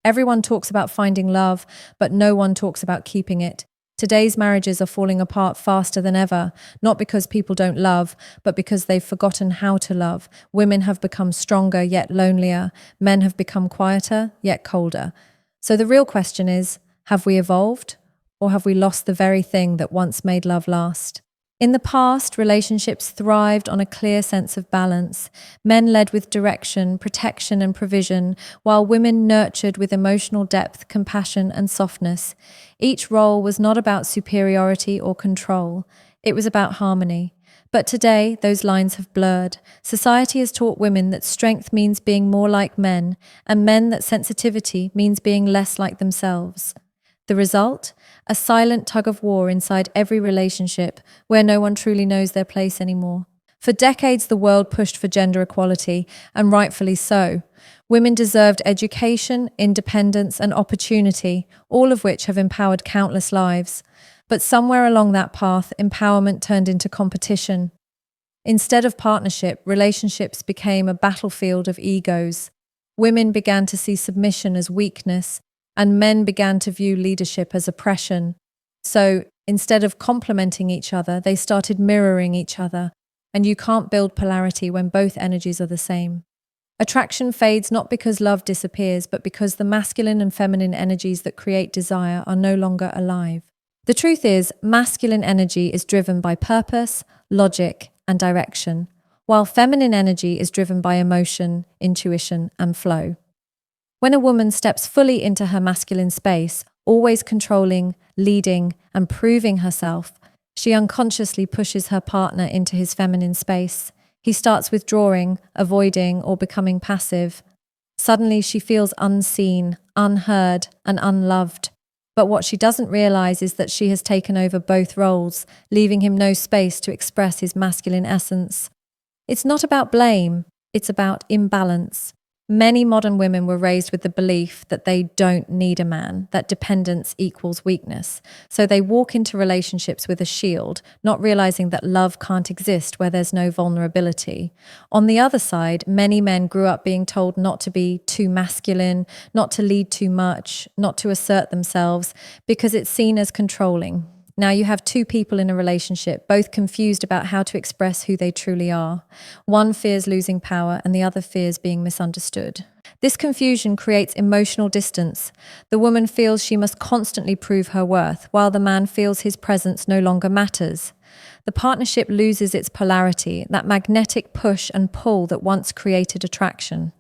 Everyone talks about finding love, but no one talks about keeping it. Today's marriages are falling apart faster than ever, not because people don't love, but because they've forgotten how to love. Women have become stronger yet lonelier. Men have become quieter yet colder. So the real question is, have we evolved, or have we lost the very thing that once made love last? In the past, relationships thrived on a clear sense of balance. Men led with direction, protection, and provision, while women nurtured with emotional depth, compassion, and softness. Each role was not about superiority or control. It was about harmony. But today, those lines have blurred. Society has taught women that strength means being more like men, and men that sensitivity means being less like themselves. The result? A silent tug of war inside every relationship where no one truly knows their place anymore. For decades, the world pushed for gender equality, and rightfully so. Women deserved education, independence, and opportunity, all of which have empowered countless lives. But somewhere along that path, empowerment turned into competition. Instead of partnership, relationships became a battlefield of egos. Women began to see submission as weakness, and men began to view leadership as oppression. So, instead of complementing each other, they started mirroring each other, and you can't build polarity when both energies are the same. Attraction fades not because love disappears, but because the masculine and feminine energies that create desire are no longer alive. The truth is, masculine energy is driven by purpose, logic, and direction, while feminine energy is driven by emotion, intuition, and flow. When a woman steps fully into her masculine space, always controlling, leading, and proving herself, she unconsciously pushes her partner into his feminine space. He starts withdrawing, avoiding, or becoming passive. Suddenly, she feels unseen, unheard, and unloved. But what she doesn't realize is that she has taken over both roles, leaving him no space to express his masculine essence. It's not about blame, it's about imbalance. Many modern women were raised with the belief that they don't need a man, that dependence equals weakness. So they walk into relationships with a shield, not realizing that love can't exist where there's no vulnerability. On the other side, many men grew up being told not to be too masculine, not to lead too much, not to assert themselves, because it's seen as controlling. Now you have two people in a relationship, both confused about how to express who they truly are. One fears losing power and the other fears being misunderstood. This confusion creates emotional distance. The woman feels she must constantly prove her worth, while the man feels his presence no longer matters. The partnership loses its polarity, that magnetic push and pull that once created attraction.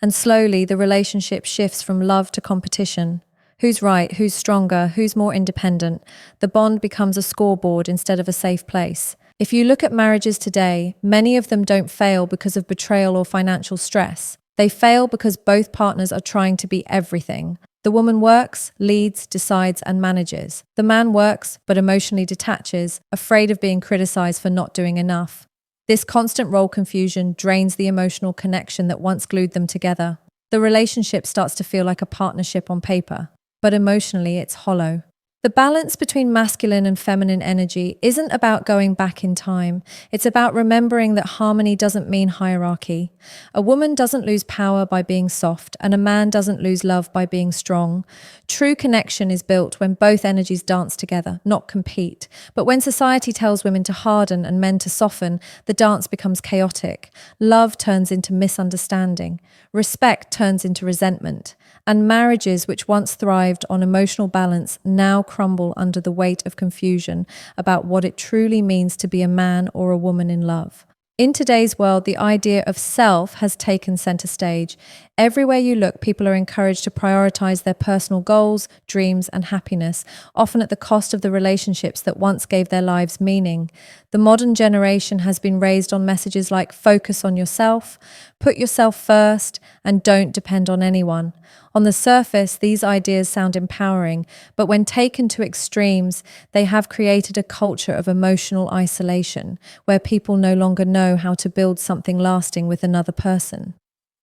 And slowly, the relationship shifts from love to competition. Who's right, who's stronger, who's more independent? The bond becomes a scoreboard instead of a safe place. If you look at marriages today, many of them don't fail because of betrayal or financial stress. They fail because both partners are trying to be everything. The woman works, leads, decides, and manages. The man works, but emotionally detaches, afraid of being criticized for not doing enough. This constant role confusion drains the emotional connection that once glued them together. The relationship starts to feel like a partnership on paper, but emotionally it's hollow. The balance between masculine and feminine energy isn't about going back in time. It's about remembering that harmony doesn't mean hierarchy. A woman doesn't lose power by being soft, and a man doesn't lose love by being strong. True connection is built when both energies dance together, not compete. But when society tells women to harden and men to soften, the dance becomes chaotic. Love turns into misunderstanding. Respect turns into resentment. And marriages which once thrived on emotional balance now crumble under the weight of confusion about what it truly means to be a man or a woman in love. In today's world, the idea of self has taken center stage. Everywhere you look, people are encouraged to prioritize their personal goals, dreams, and happiness, often at the cost of the relationships that once gave their lives meaning. The modern generation has been raised on messages like focus on yourself, put yourself first, and don't depend on anyone. On the surface, these ideas sound empowering, but when taken to extremes, they have created a culture of emotional isolation, where people no longer know how to build something lasting with another person.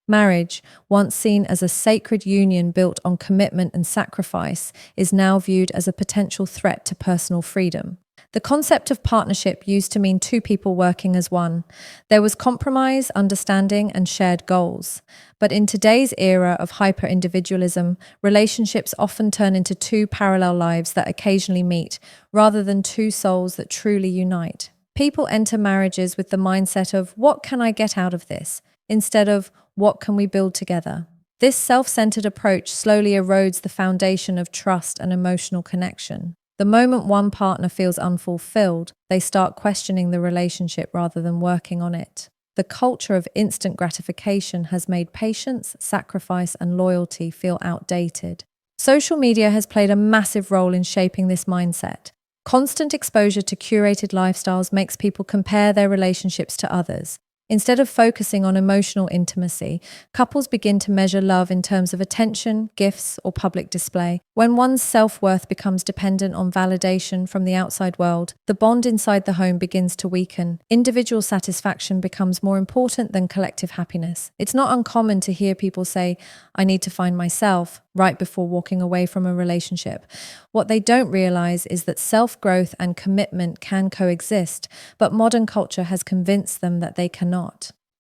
Marriage, once seen as a sacred union built on commitment and sacrifice, is now viewed as a potential threat to personal freedom. The concept of partnership used to mean two people working as one. There was compromise, understanding, and shared goals. But in today's era of hyper-individualism, relationships often turn into two parallel lives that occasionally meet, rather than two souls that truly unite. People enter marriages with the mindset of, what can I get out of this? Instead of, what can we build together? This self-centered approach slowly erodes the foundation of trust and emotional connection. The moment one partner feels unfulfilled, they start questioning the relationship rather than working on it. The culture of instant gratification has made patience, sacrifice, and loyalty feel outdated. Social media has played a massive role in shaping this mindset. Constant exposure to curated lifestyles makes people compare their relationships to others. Instead of focusing on emotional intimacy, couples begin to measure love in terms of attention, gifts, or public display. When one's self-worth becomes dependent on validation from the outside world, the bond inside the home begins to weaken. Individual satisfaction becomes more important than collective happiness. It's not uncommon to hear people say, "I need to find myself," right before walking away from a relationship. What they don't realize is that self-growth and commitment can coexist, but modern culture has convinced them that they cannot.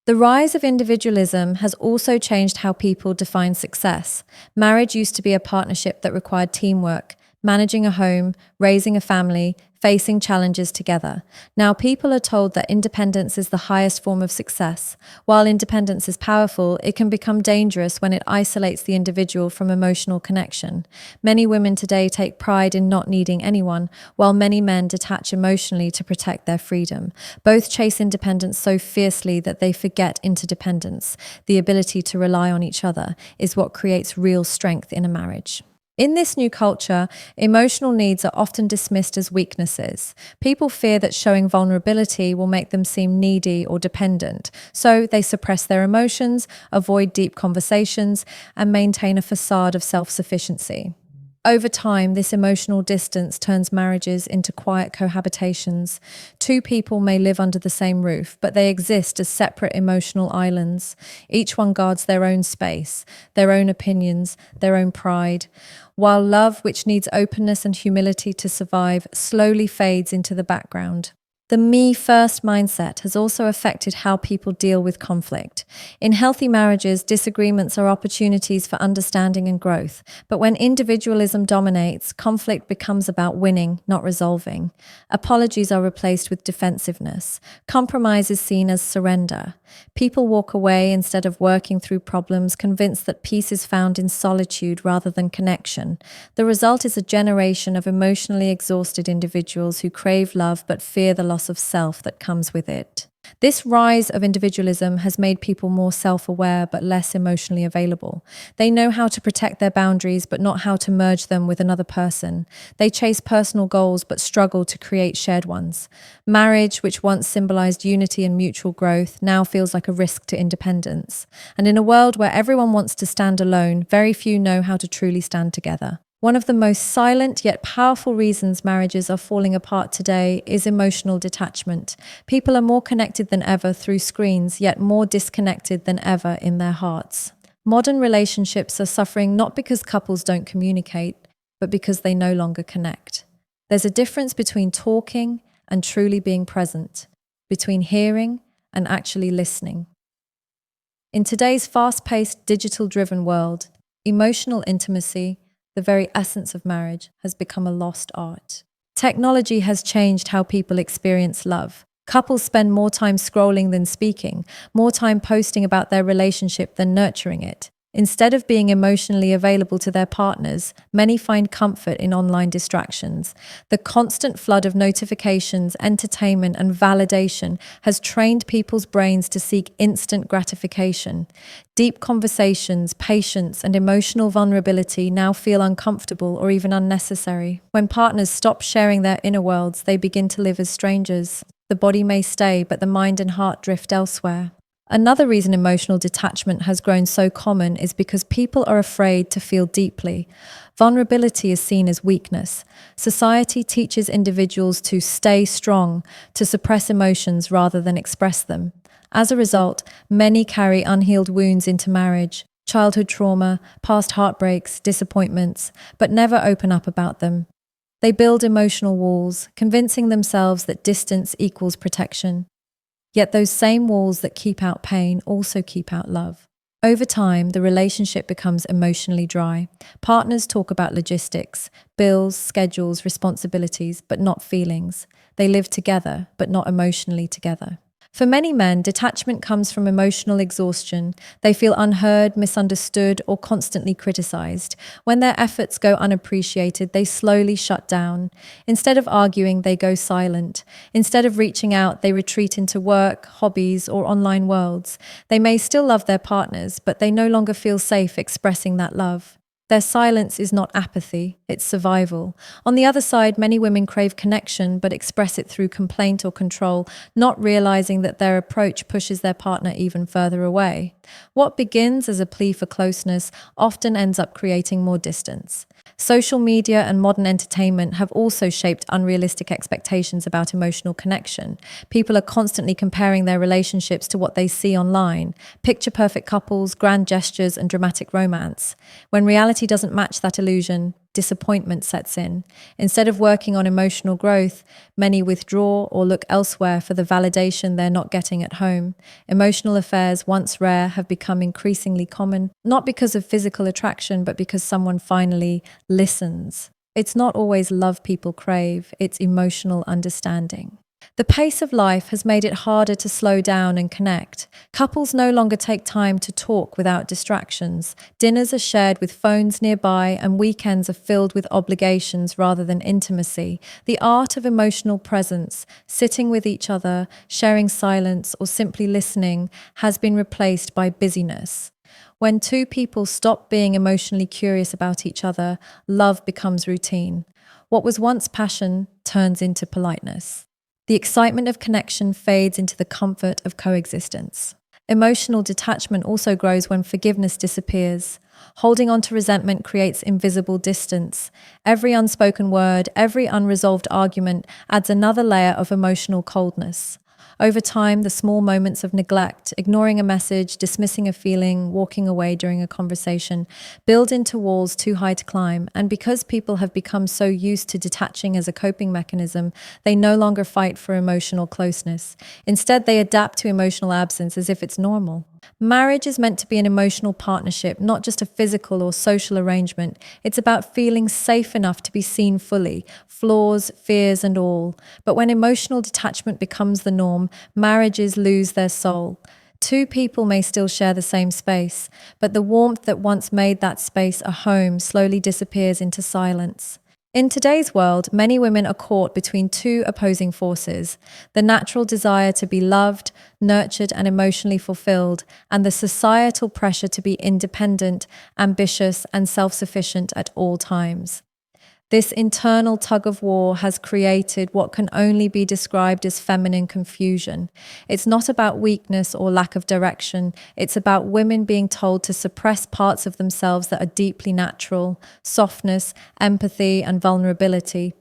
The rise of individualism has also changed how people define success. Marriage used to be a partnership that required teamwork, managing a home, raising a family, facing challenges together. Now people are told that independence is the highest form of success. While independence is powerful, it can become dangerous when it isolates the individual from emotional connection. Many women today take pride in not needing anyone, while many men detach emotionally to protect their freedom. Both chase independence so fiercely that they forget interdependence. The ability to rely on each other is what creates real strength in a marriage. In this new culture, emotional needs are often dismissed as weaknesses. People fear that showing vulnerability will make them seem needy or dependent, so they suppress their emotions, avoid deep conversations, and maintain a facade of self-sufficiency. Over time, this emotional distance turns marriages into quiet cohabitations. Two people may live under the same roof, but they exist as separate emotional islands. Each one guards their own space, their own opinions, their own pride, while love, which needs openness and humility to survive, slowly fades into the background. The me-first mindset has also affected how people deal with conflict. In healthy marriages, disagreements are opportunities for understanding and growth. But when individualism dominates, conflict becomes about winning, not resolving. Apologies are replaced with defensiveness. Compromise is seen as surrender. People walk away instead of working through problems, convinced that peace is found in solitude rather than connection. The result is a generation of emotionally exhausted individuals who crave love but fear the loss of self that comes with it. This rise of individualism has made people more self-aware but less emotionally available. They know how to protect their boundaries but not how to merge them with another person. They chase personal goals but struggle to create shared ones. Marriage, which once symbolized unity and mutual growth, now feels like a risk to independence. And in a world where everyone wants to stand alone, very few know how to truly stand together. One of the most silent yet powerful reasons marriages are falling apart today is emotional detachment. People are more connected than ever through screens, yet more disconnected than ever in their hearts. Modern relationships are suffering not because couples don't communicate, but because they no longer connect. There's a difference between talking and truly being present, between hearing and actually listening. In today's fast-paced, digital-driven world, emotional intimacy, the very essence of marriage, has become a lost art. Technology has changed how people experience love. Couples spend more time scrolling than speaking, more time posting about their relationship than nurturing it. Instead of being emotionally available to their partners, many find comfort in online distractions. The constant flood of notifications, entertainment, and validation has trained people's brains to seek instant gratification. Deep conversations, patience, and emotional vulnerability now feel uncomfortable or even unnecessary. When partners stop sharing their inner worlds, they begin to live as strangers. The body may stay, but the mind and heart drift elsewhere. Another reason emotional detachment has grown so common is because people are afraid to feel deeply. Vulnerability is seen as weakness. Society teaches individuals to stay strong, to suppress emotions rather than express them. As a result, many carry unhealed wounds into marriage, childhood trauma, past heartbreaks, disappointments, but never open up about them. They build emotional walls, convincing themselves that distance equals protection. Yet those same walls that keep out pain also keep out love. Over time, the relationship becomes emotionally dry. Partners talk about logistics, bills, schedules, responsibilities, but not feelings. They live together, but not emotionally together. For many men, detachment comes from emotional exhaustion. They feel unheard, misunderstood, or constantly criticized. When their efforts go unappreciated, they slowly shut down. Instead of arguing, they go silent. Instead of reaching out, they retreat into work, hobbies, or online worlds. They may still love their partners, but they no longer feel safe expressing that love. Their silence is not apathy, it's survival. On the other side, many women crave connection but express it through complaint or control, not realizing that their approach pushes their partner even further away. What begins as a plea for closeness often ends up creating more distance. Social media and modern entertainment have also shaped unrealistic expectations about emotional connection. People are constantly comparing their relationships to what they see online. Picture-perfect couples, grand gestures, and dramatic romance. When reality doesn't match that illusion, disappointment sets in. Instead of working on emotional growth, many withdraw or look elsewhere for the validation they're not getting at home. Emotional affairs, once rare, have become increasingly common, not because of physical attraction, but because someone finally listens. It's not always love people crave, it's emotional understanding. The pace of life has made it harder to slow down and connect. Couples no longer take time to talk without distractions. Dinners are shared with phones nearby, and weekends are filled with obligations rather than intimacy. The art of emotional presence, sitting with each other, sharing silence, or simply listening, has been replaced by busyness. When two people stop being emotionally curious about each other, love becomes routine. What was once passion turns into politeness. The excitement of connection fades into the comfort of coexistence. Emotional detachment also grows when forgiveness disappears. Holding on to resentment creates invisible distance. Every unspoken word, every unresolved argument adds another layer of emotional coldness. Over time, the small moments of neglect, ignoring a message, dismissing a feeling, walking away during a conversation, build into walls too high to climb. And because people have become so used to detaching as a coping mechanism, they no longer fight for emotional closeness. Instead, they adapt to emotional absence as if it's normal. Marriage is meant to be an emotional partnership, not just a physical or social arrangement. It's about feeling safe enough to be seen fully, flaws, fears, and all. But when emotional detachment becomes the norm, marriages lose their soul. Two people may still share the same space, but the warmth that once made that space a home slowly disappears into silence. In today's world, many women are caught between two opposing forces: the natural desire to be loved, nurtured, and emotionally fulfilled, and the societal pressure to be independent, ambitious, and self-sufficient at all times. This internal tug of war has created what can only be described as feminine confusion. It's not about weakness or lack of direction. It's about women being told to suppress parts of themselves that are deeply natural: softness, empathy, and vulnerability,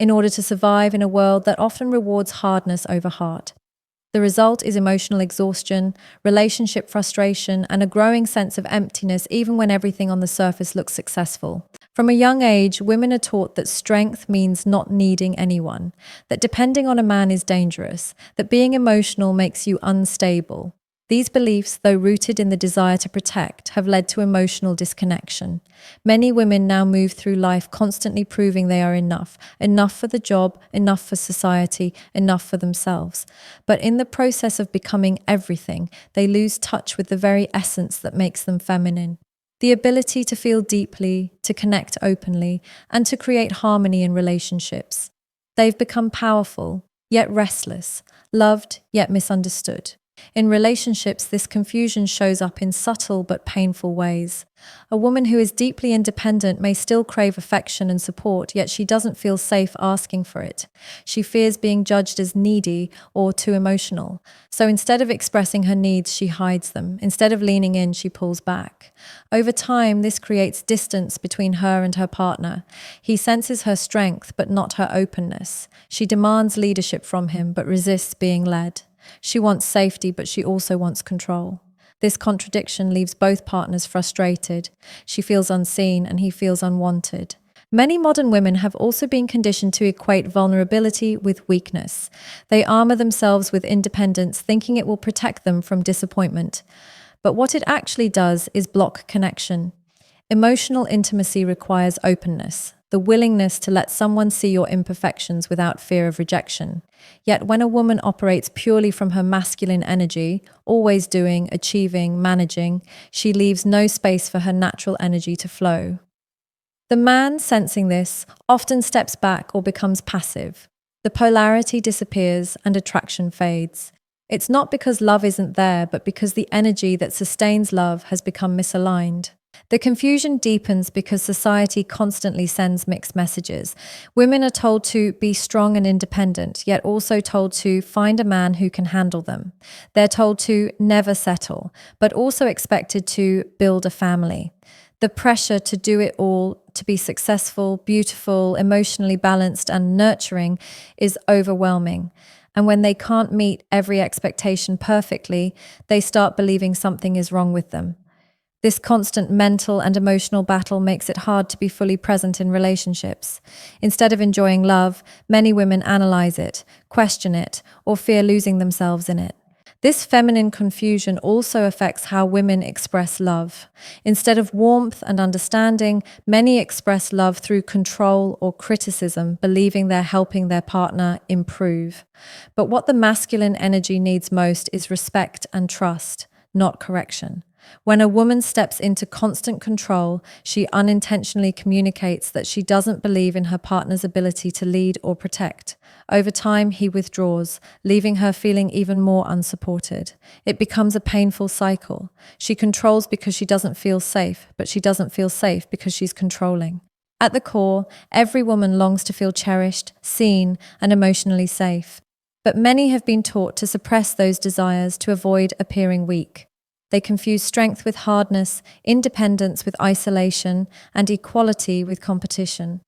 in order to survive in a world that often rewards hardness over heart. The result is emotional exhaustion, relationship frustration, and a growing sense of emptiness even when everything on the surface looks successful. From a young age, women are taught that strength means not needing anyone, that depending on a man is dangerous, that being emotional makes you unstable. These beliefs, though rooted in the desire to protect, have led to emotional disconnection. Many women now move through life constantly proving they are enough for the job, enough for society, enough for themselves. But in the process of becoming everything, they lose touch with the very essence that makes them feminine. The ability to feel deeply, to connect openly, and to create harmony in relationships. They've become powerful, yet restless, loved, yet misunderstood. In relationships, this confusion shows up in subtle but painful ways. A woman who is deeply independent may still crave affection and support, yet she doesn't feel safe asking for it. She fears being judged as needy or too emotional. So instead of expressing her needs, she hides them. Instead of leaning in, she pulls back. Over time, this creates distance between her and her partner. He senses her strength, but not her openness. She demands leadership from him, but resists being led. She wants safety, but she also wants control. This contradiction leaves both partners frustrated. She feels unseen and he feels unwanted. Many modern women have also been conditioned to equate vulnerability with weakness. They armor themselves with independence, thinking it will protect them from disappointment. But what it actually does is block connection. Emotional intimacy requires openness, the willingness to let someone see your imperfections without fear of rejection. Yet when a woman operates purely from her masculine energy, always doing, achieving, managing, she leaves no space for her natural energy to flow. The man, sensing this, often steps back or becomes passive. The polarity disappears and attraction fades. It's not because love isn't there, but because the energy that sustains love has become misaligned. The confusion deepens because society constantly sends mixed messages. Women are told to be strong and independent, yet also told to find a man who can handle them. They're told to never settle, but also expected to build a family. The pressure to do it all, to be successful, beautiful, emotionally balanced, and nurturing is overwhelming. And when they can't meet every expectation perfectly, they start believing something is wrong with them. This constant mental and emotional battle makes it hard to be fully present in relationships. Instead of enjoying love, many women analyze it, question it, or fear losing themselves in it. This feminine confusion also affects how women express love. Instead of warmth and understanding, many express love through control or criticism, believing they're helping their partner improve. But what the masculine energy needs most is respect and trust, not correction. When a woman steps into constant control, she unintentionally communicates that she doesn't believe in her partner's ability to lead or protect. Over time, he withdraws, leaving her feeling even more unsupported. It becomes a painful cycle. She controls because she doesn't feel safe, but she doesn't feel safe because she's controlling. At the core, every woman longs to feel cherished, seen, and emotionally safe. But many have been taught to suppress those desires to avoid appearing weak. They confuse strength with hardness, independence with isolation, and equality with competition.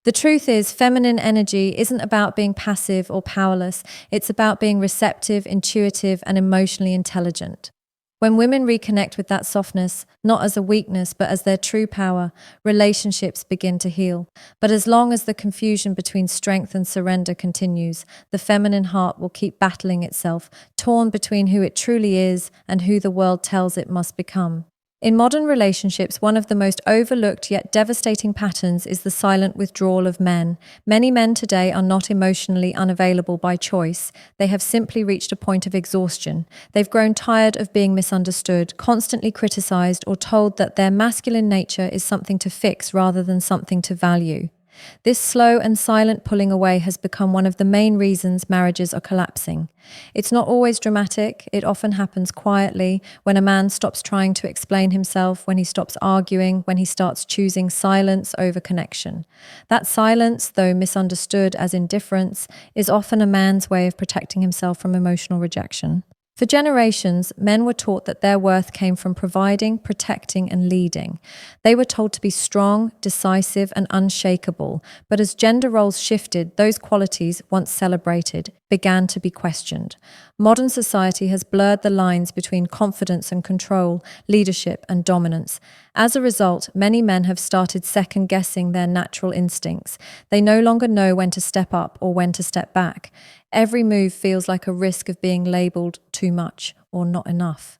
The truth is, feminine energy isn't about being passive or powerless. It's about being receptive, intuitive, and emotionally intelligent. When women reconnect with that softness, not as a weakness, but as their true power, relationships begin to heal. But as long as the confusion between strength and surrender continues, the feminine heart will keep battling itself, torn between who it truly is and who the world tells it must become. In modern relationships, one of the most overlooked yet devastating patterns is the silent withdrawal of men. Many men today are not emotionally unavailable by choice. They have simply reached a point of exhaustion. They've grown tired of being misunderstood, constantly criticized, or told that their masculine nature is something to fix rather than something to value. This slow and silent pulling away has become one of the main reasons marriages are collapsing. It's not always dramatic. It often happens quietly, when a man stops trying to explain himself, when he stops arguing, when he starts choosing silence over connection. That silence, though misunderstood as indifference, is often a man's way of protecting himself from emotional rejection. For generations, men were taught that their worth came from providing, protecting, and leading. They were told to be strong, decisive, and unshakable. But as gender roles shifted, those qualities, once celebrated, began to be questioned. Modern society has blurred the lines between confidence and control, leadership and dominance. As a result, many men have started second-guessing their natural instincts. They no longer know when to step up or when to step back. Every move feels like a risk of being labelled too much or not enough.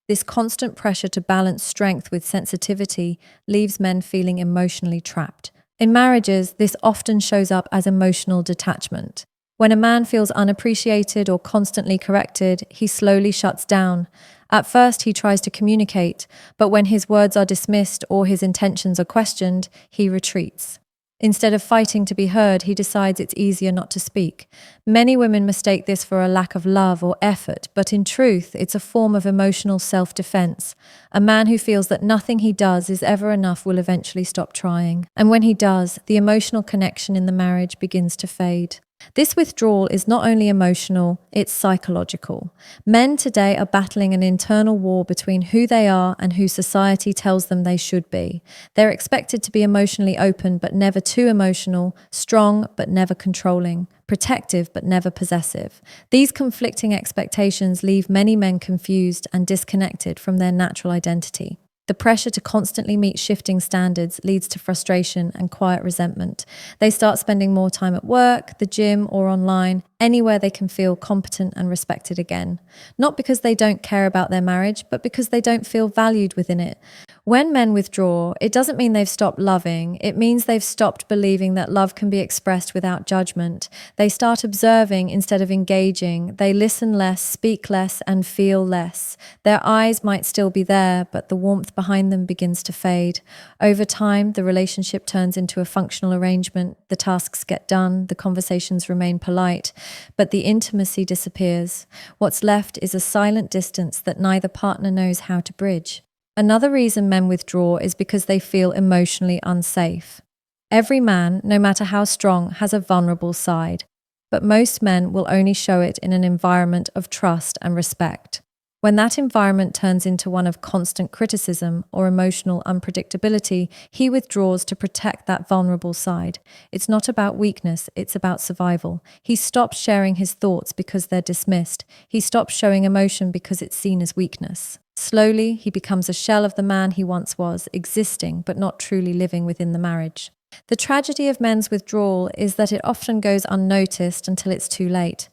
This constant pressure to balance strength with sensitivity leaves men feeling emotionally trapped. In marriages, this often shows up as emotional detachment. When a man feels unappreciated or constantly corrected, he slowly shuts down. At first, he tries to communicate, but when his words are dismissed or his intentions are questioned, he retreats. Instead of fighting to be heard, he decides it's easier not to speak. Many women mistake this for a lack of love or effort, but in truth, it's a form of emotional self-defense. A man who feels that nothing he does is ever enough will eventually stop trying. And when he does, the emotional connection in the marriage begins to fade. This withdrawal is not only emotional, it's psychological. Men today are battling an internal war between who they are and who society tells them they should be. They're expected to be emotionally open but never too emotional, strong but never controlling, protective but never possessive. These conflicting expectations leave many men confused and disconnected from their natural identity. The The pressure to constantly meet shifting standards leads to frustration and quiet resentment. They start spending more time at work, the gym, or online, anywhere they can feel competent and respected again. Not because they don't care about their marriage, but because they don't feel valued within it. When men withdraw, it doesn't mean they've stopped loving. It means they've stopped believing that love can be expressed without judgment. They start observing instead of engaging. They listen less, speak less, and feel less. Their eyes might still be there, but the warmth behind them begins to fade. Over time, the relationship turns into a functional arrangement. The tasks get done, the conversations remain polite, but the intimacy disappears. What's left is a silent distance that neither partner knows how to bridge. Another reason men withdraw is because they feel emotionally unsafe. Every man, no matter how strong, has a vulnerable side, but most men will only show it in an environment of trust and respect. When that environment turns into one of constant criticism or emotional unpredictability, he withdraws to protect that vulnerable side. It's not about weakness, it's about survival. He stops sharing his thoughts because they're dismissed. He stops showing emotion because it's seen as weakness. Slowly, he becomes a shell of the man he once was, existing but not truly living within the marriage. The tragedy of men's withdrawal is that it often goes unnoticed until it's too late.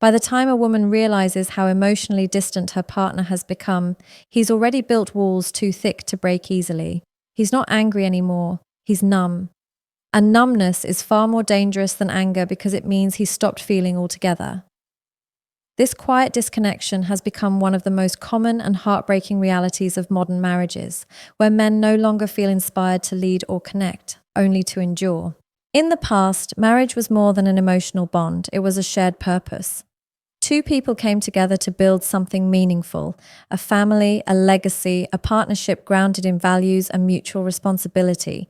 By the time a woman realizes how emotionally distant her partner has become, he's already built walls too thick to break easily. He's not angry anymore, he's numb. And numbness is far more dangerous than anger because it means he's stopped feeling altogether. This quiet disconnection has become one of the most common and heartbreaking realities of modern marriages, where men no longer feel inspired to lead or connect, only to endure. In the past, marriage was more than an emotional bond, it was a shared purpose. Two people came together to build something meaningful, a family, a legacy, a partnership grounded in values and mutual responsibility.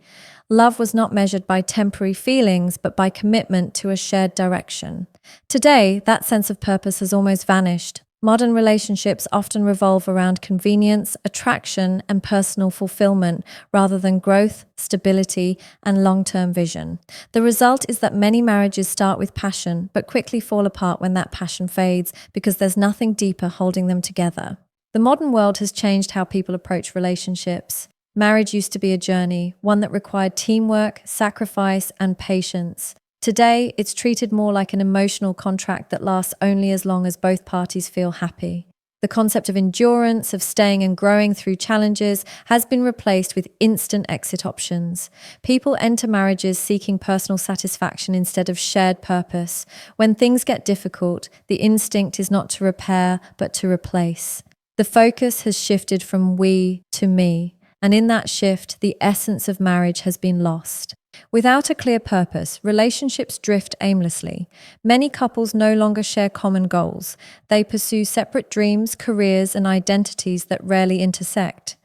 Love was not measured by temporary feelings, but by commitment to a shared direction. Today, that sense of purpose has almost vanished. Modern relationships often revolve around convenience, attraction, and personal fulfillment rather than growth, stability, and long-term vision. The result is that many marriages start with passion, but quickly fall apart when that passion fades because there's nothing deeper holding them together. The modern world has changed how people approach relationships. Marriage used to be a journey, one that required teamwork, sacrifice, and patience. Today, it's treated more like an emotional contract that lasts only as long as both parties feel happy. The concept of endurance, of staying and growing through challenges, has been replaced with instant exit options. People enter marriages seeking personal satisfaction instead of shared purpose. When things get difficult, the instinct is not to repair, but to replace. The focus has shifted from we to me. And in that shift, the essence of marriage has been lost. Without a clear purpose, relationships drift aimlessly. Many couples no longer share common goals. They pursue separate dreams, careers, and identities that rarely intersect.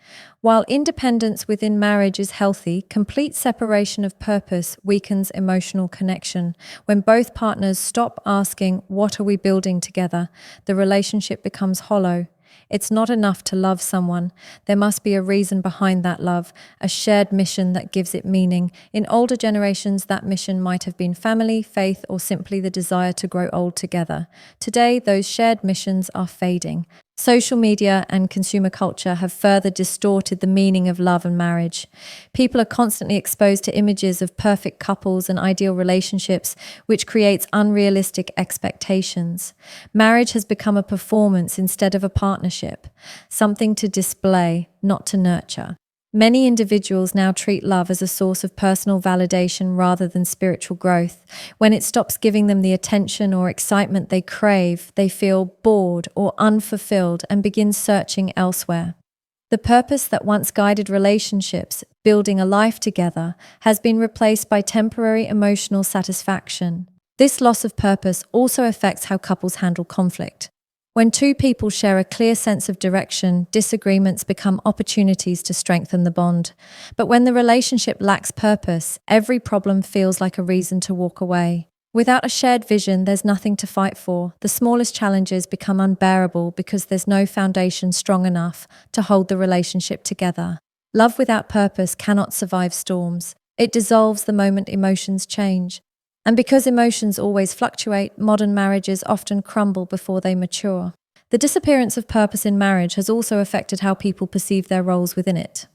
While independence within marriage is healthy, complete separation of purpose weakens emotional connection. When both partners stop asking, "What are we building together?" the relationship becomes hollow. It's not enough to love someone. There must be a reason behind that love, a shared mission that gives it meaning. In older generations, that mission might have been family, faith, or simply the desire to grow old together. Today, those shared missions are fading. Social media and consumer culture have further distorted the meaning of love and marriage. People are constantly exposed to images of perfect couples and ideal relationships, which creates unrealistic expectations. Marriage has become a performance instead of a partnership, something to display, not to nurture. Many individuals now treat love as a source of personal validation rather than spiritual growth. When it stops giving them the attention or excitement they crave, they feel bored or unfulfilled and begin searching elsewhere. The purpose that once guided relationships, building a life together, has been replaced by temporary emotional satisfaction. This loss of purpose also affects how couples handle conflict. When two people share a clear sense of direction, disagreements become opportunities to strengthen the bond. But when the relationship lacks purpose, every problem feels like a reason to walk away. Without a shared vision, there's nothing to fight for. The smallest challenges become unbearable because there's no foundation strong enough to hold the relationship together. Love without purpose cannot survive storms. It dissolves the moment emotions change. And because emotions always fluctuate, modern marriages often crumble before they mature. The disappearance of purpose in marriage has also affected how people perceive their roles within it.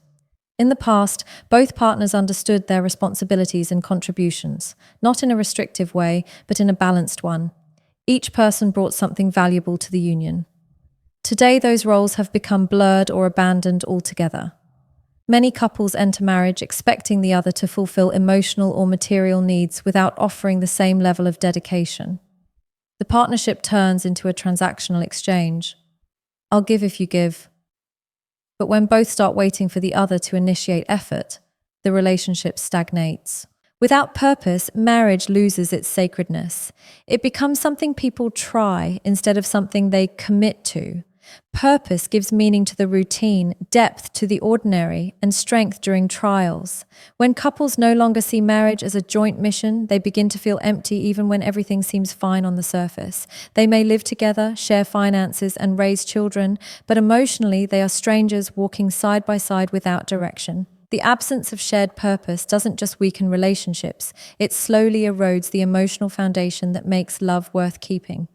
In the past, both partners understood their responsibilities and contributions, not in a restrictive way, but in a balanced one. Each person brought something valuable to the union. Today, those roles have become blurred or abandoned altogether. Many couples enter marriage expecting the other to fulfill emotional or material needs without offering the same level of dedication. The partnership turns into a transactional exchange. I'll give if you give. But when both start waiting for the other to initiate effort, the relationship stagnates. Without purpose, marriage loses its sacredness. It becomes something people try instead of something they commit to. Purpose gives meaning to the routine, depth to the ordinary, and strength during trials. When couples no longer see marriage as a joint mission, they begin to feel empty even when everything seems fine on the surface. They may live together, share finances, and raise children, but emotionally they are strangers walking side by side without direction. The absence of shared purpose doesn't just weaken relationships, it slowly erodes the emotional foundation that makes love worth keeping.